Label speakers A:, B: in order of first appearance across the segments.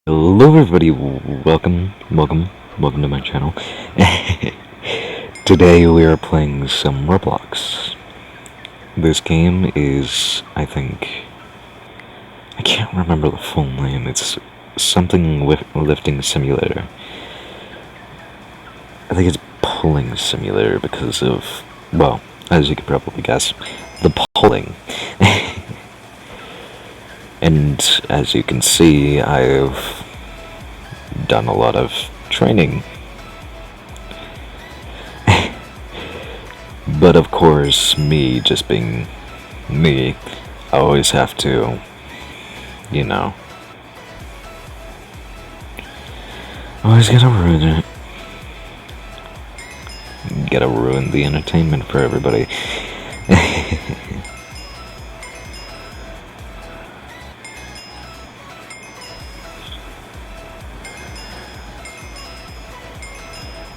A: Hello everybody, welcome to my channel. Today we are playing some Roblox. This game is, I can't remember the full name, it's something lifting simulator. I think it's pulling simulator because of, well, as you could probably guess, the pulling. And as you can see, I've done a lot of training. But of course, me just being me, I always have to, always gotta ruin it. Gotta ruin the entertainment for everybody.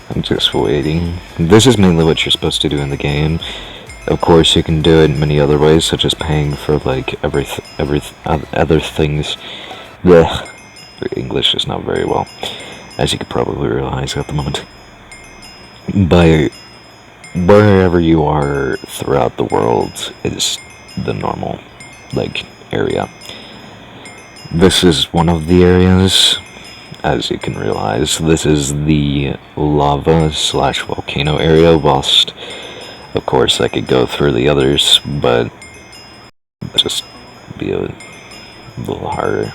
A: I'm just waiting. This is mainly what you're supposed to do in the game. Of course, you can do it many other ways, such as paying for like other things. Blech. English is not very well, as you could probably realize at the moment. By wherever you are throughout the world is the normal, area. This is one of the areas. As you can realize, this is the lava/volcano area, whilst, of course, I could go through the others, but just be a little harder.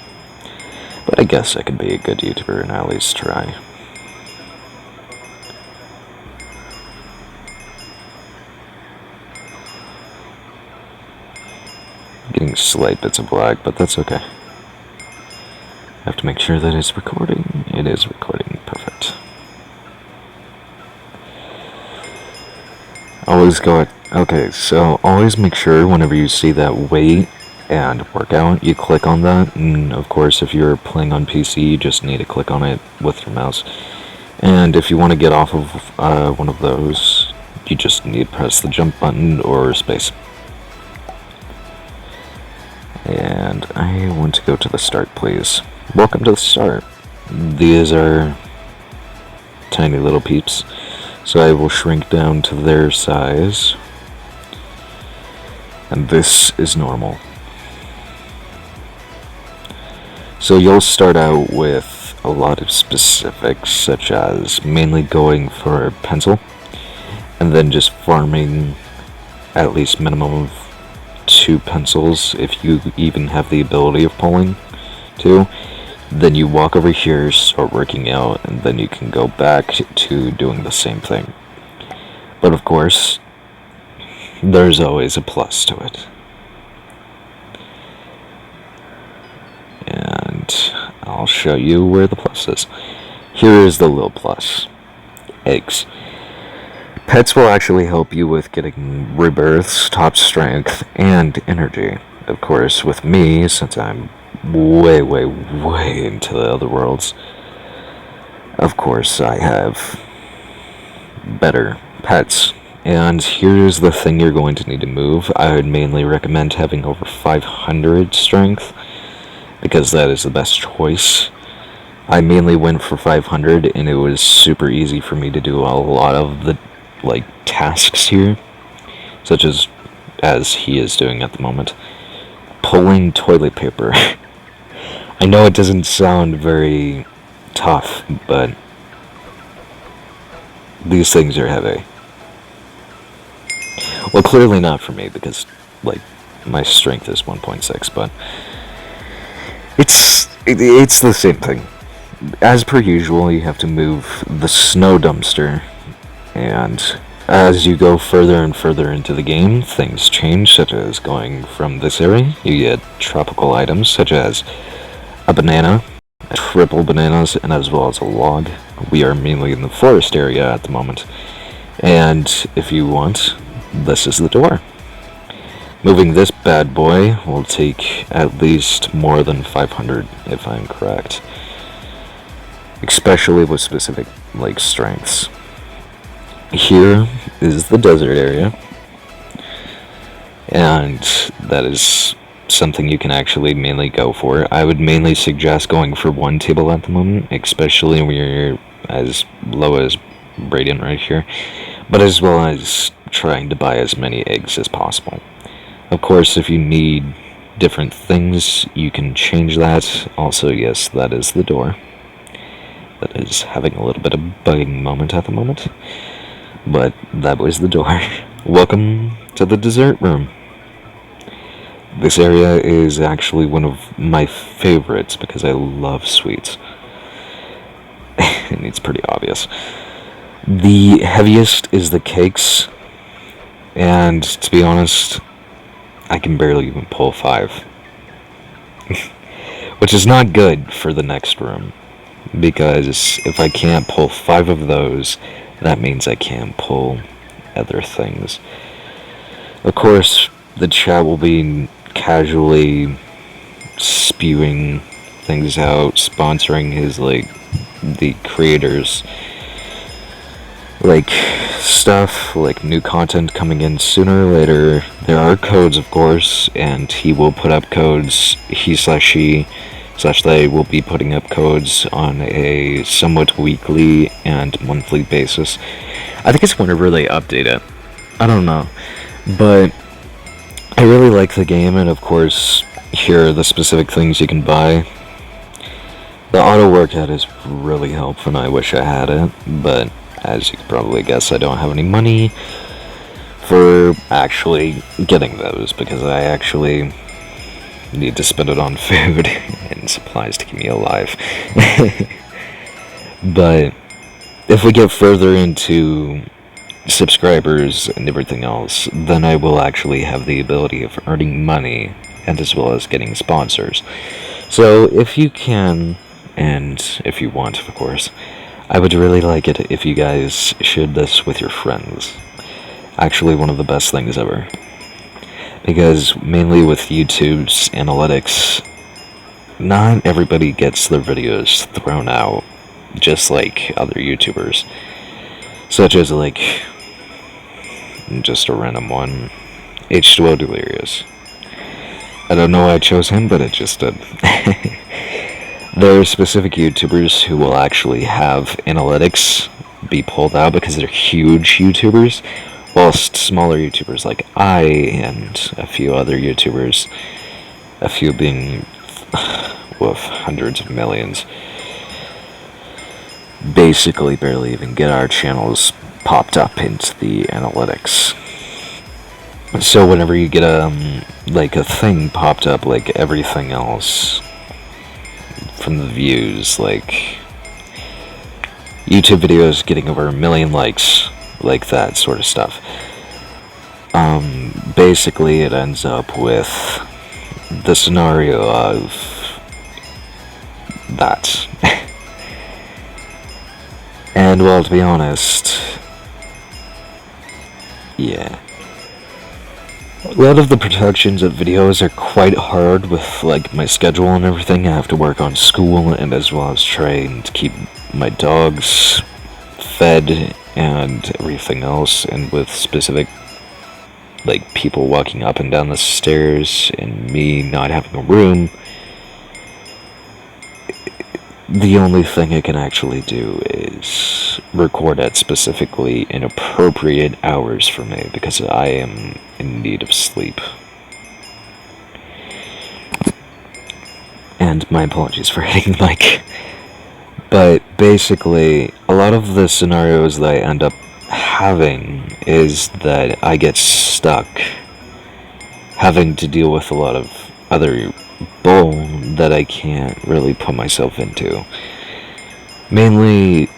A: But I guess I could be a good YouTuber and at least try. Getting slight bits of lag, but that's okay. I have to make sure that it's recording. It is recording. Perfect. Always go at... Okay, so always make sure whenever you see that weight and workout, you click on that. And of course, if you're playing on PC, you just need to click on it with your mouse. And if you want to get off of one of those, you just need to press the jump button or space. And I want to go to the start, please. Welcome to the start. These are tiny little peeps, so I will shrink down to their size. And this is normal. So you'll start out with a lot of specifics, such as mainly going for a pencil, and then just farming at least minimum of 2 pencils, if you even have the ability of pulling 2. Then you walk over here, start working out, and then you can go back to doing the same thing. But of course, there's always a plus to it. And I'll show you where the plus is. Here is the little plus. Eggs. Pets will actually help you with getting rebirths, top strength, and energy. Of course, with me, since I'm way into the other worlds, of course I have better pets. And here's the thing you're going to need to move. I would mainly recommend having over 500 strength, because that is the best choice. I mainly went for 500, and it was super easy for me to do a lot of the tasks here, such as he is doing at the moment. Pulling toilet paper. I know it doesn't sound very tough, but these things are heavy. Well, clearly not for me, because, my strength is 1.6, but it's the same thing. As per usual, you have to move the snow dumpster, and as you go further and further into the game, things change, such as going from this area, you get tropical items, such as a banana, triple bananas, and as well as a log. We are mainly in the forest area at the moment, and if you want, this is the door. Moving this bad boy will take at least more than 500, if I'm correct, especially with specific strengths. Here is the desert area, and that is something you can actually mainly go for. I would mainly suggest going for one table at the moment, especially when you're as low as Radiant right here, but as well as trying to buy as many eggs as possible. Of course, if you need different things, you can change that. Also, yes, that is the door. That is having a little bit of bugging moment at the moment, but that was the door. Welcome to the dessert room. This area is actually one of my favorites because I love sweets. And it's pretty obvious. The heaviest is the cakes, and to be honest, I can barely even pull 5. Which is not good for the next room, because if I can't pull 5 of those, that means I can't pull other things. Of course, the chat will be casually spewing things out, sponsoring his, the creators, stuff, new content coming in sooner or later. There are codes, of course, and he will put up codes. He/she/they will be putting up codes on a somewhat weekly and monthly basis. I think it's whenever they update it. I don't know. But I really like the game, and of course, here are the specific things you can buy. The auto workout is really helpful, and I wish I had it, but as you can probably guess, I don't have any money for actually getting those, because I actually need to spend it on food and supplies to keep me alive. But if we get further into subscribers and everything else, then I will actually have the ability of earning money, and as well as getting sponsors. So if you can, and if you want, of course, I would really like it if you guys shared this with your friends. Actually, one of the best things ever. Because mainly with YouTube's analytics, not everybody gets their videos thrown out, just like other YouTubers. Such as, just a random one, H2O Delirious. I don't know why I chose him, but it just did. There are specific YouTubers who will actually have analytics be pulled out because they're huge YouTubers, whilst smaller YouTubers like I and a few other YouTubers, a few being with hundreds of millions, basically barely even get our channels popped up into the analytics. So whenever you get a thing popped up, like everything else from the views, YouTube videos getting over 1 million likes, like that sort of stuff, basically it ends up with the scenario of that. And well, to be honest, yeah, a lot of the productions of videos are quite hard with my schedule and everything. I have to work on school, and as well as trying to keep my dogs fed and everything else, and with specific people walking up and down the stairs and me not having a room. The only thing I can actually do is record at specifically inappropriate hours for me, because I am in need of sleep. And my apologies for hitting the mic. But basically, a lot of the scenarios that I end up having is that I get stuck having to deal with a lot of other bull that I can't really put myself into. Mainly,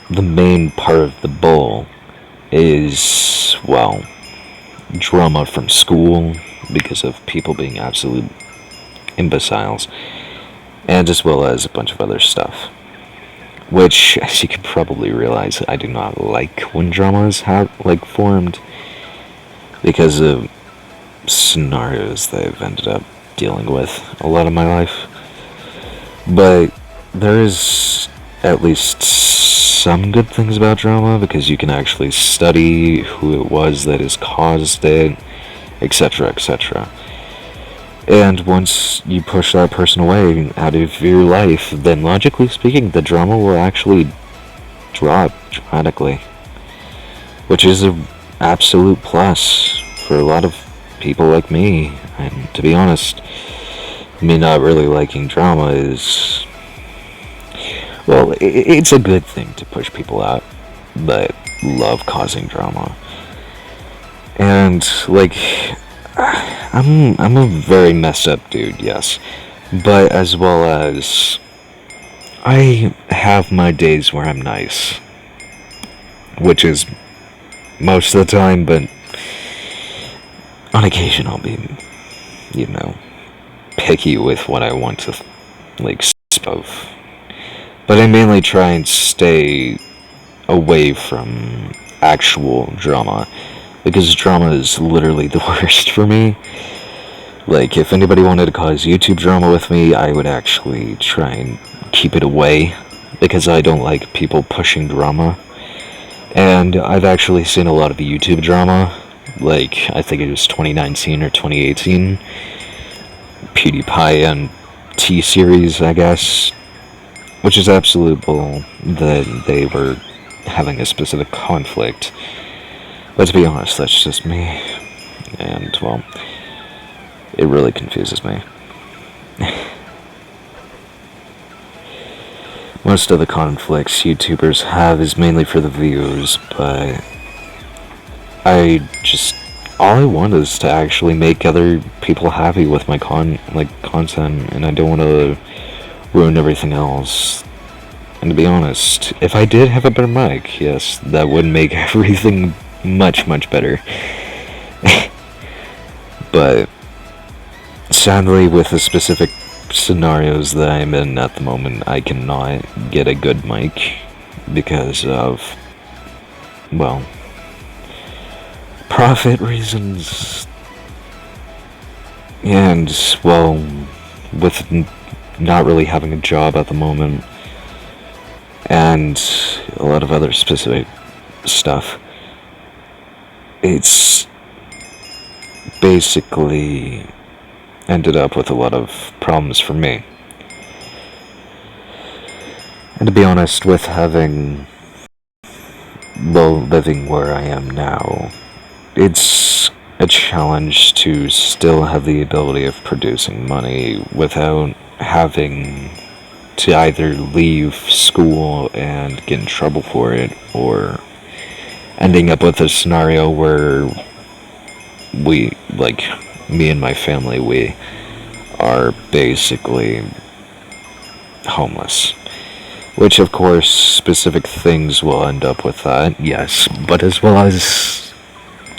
A: the main part of the bull is, drama from school because of people being absolute imbeciles, and as well as a bunch of other stuff. Which, as you can probably realize, I do not like when dramas formed, because of scenarios that I've ended up dealing with a lot of my life. But there is at least some good things about drama, because you can actually study who it was that has caused it, etc., etc. And once you push that person away out of your life, then logically speaking, the drama will actually drop dramatically. Which is an absolute plus for a lot of people like me. And to be honest, me not really liking drama is, well, it's a good thing to push people out that love causing drama. And like, I'm a very messed up dude, yes, but as well as I have my days where I'm nice, which is most of the time, but on occasion I'll be, you know, picky with what I want to, like, of. But I mainly try and stay away from actual drama, because drama is literally the worst for me. Like, if anybody wanted to cause YouTube drama with me, I would actually try and keep it away, because I don't like people pushing drama. And I've actually seen a lot of YouTube drama, like, I think it was 2019 or 2018, PewDiePie and T-Series, I guess, which is absolute bull that they were having a specific conflict. But to be honest, that's just me, and, well, it really confuses me. Most of the conflicts YouTubers have is mainly for the views, but all I want is to actually make other people happy with my content, and I don't want to ruin everything else. And to be honest, if I did have a better mic, yes, that would make everything much, much better. But sadly, with the specific scenarios that I'm in at the moment, I cannot get a good mic because of, well, profit reasons. And, well, with not really having a job at the moment, and a lot of other specific stuff, it's basically ended up with a lot of problems for me. And to be honest, with having, well, living where I am now, it's a challenge to still have the ability of producing money without having to either leave school and get in trouble for it, or ending up with a scenario where we, like, me and my family, we are basically homeless. Which, of course, specific things will end up with that, yes, but as well as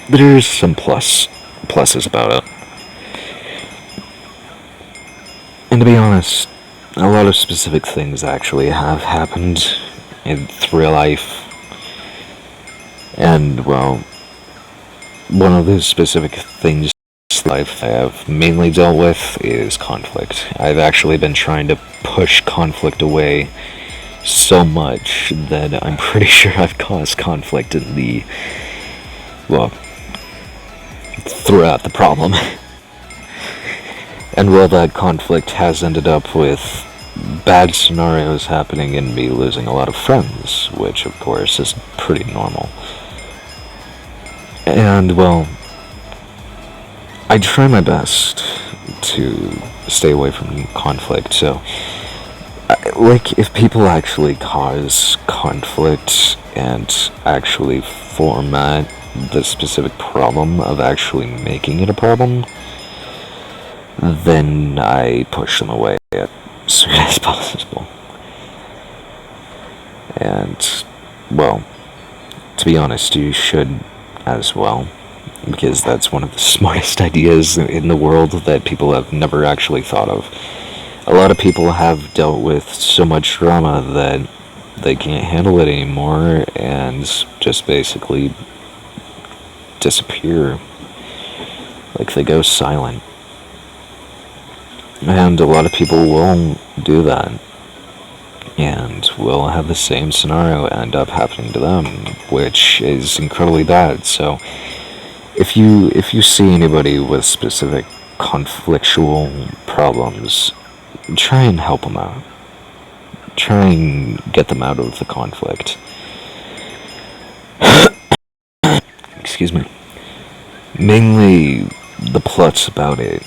A: there's some pluses about it. And to be honest, a lot of specific things actually have happened in real life. And, well, one of the specific things in life I have mainly dealt with is conflict. I've actually been trying to push conflict away so much that I'm pretty sure I've caused conflict in the, well, throughout the problem. And well, that conflict has ended up with bad scenarios happening and me losing a lot of friends, which of course is pretty normal. And, well, I try my best to stay away from conflict, so, like, if people actually cause conflict and actually format the specific problem of actually making it a problem, then I push them away as soon as possible. And, well, to be honest, you should as well, because that's one of the smartest ideas in the world that people have never actually thought of. A lot of people have dealt with so much drama that they can't handle it anymore and just basically disappear. Like, they go silent. And a lot of people will do that, and will have the same scenario end up happening to them, which is incredibly bad. So if you see anybody with specific conflictual problems, try and help them out. Try and get them out of the conflict. Excuse me. Mainly, the plot's about it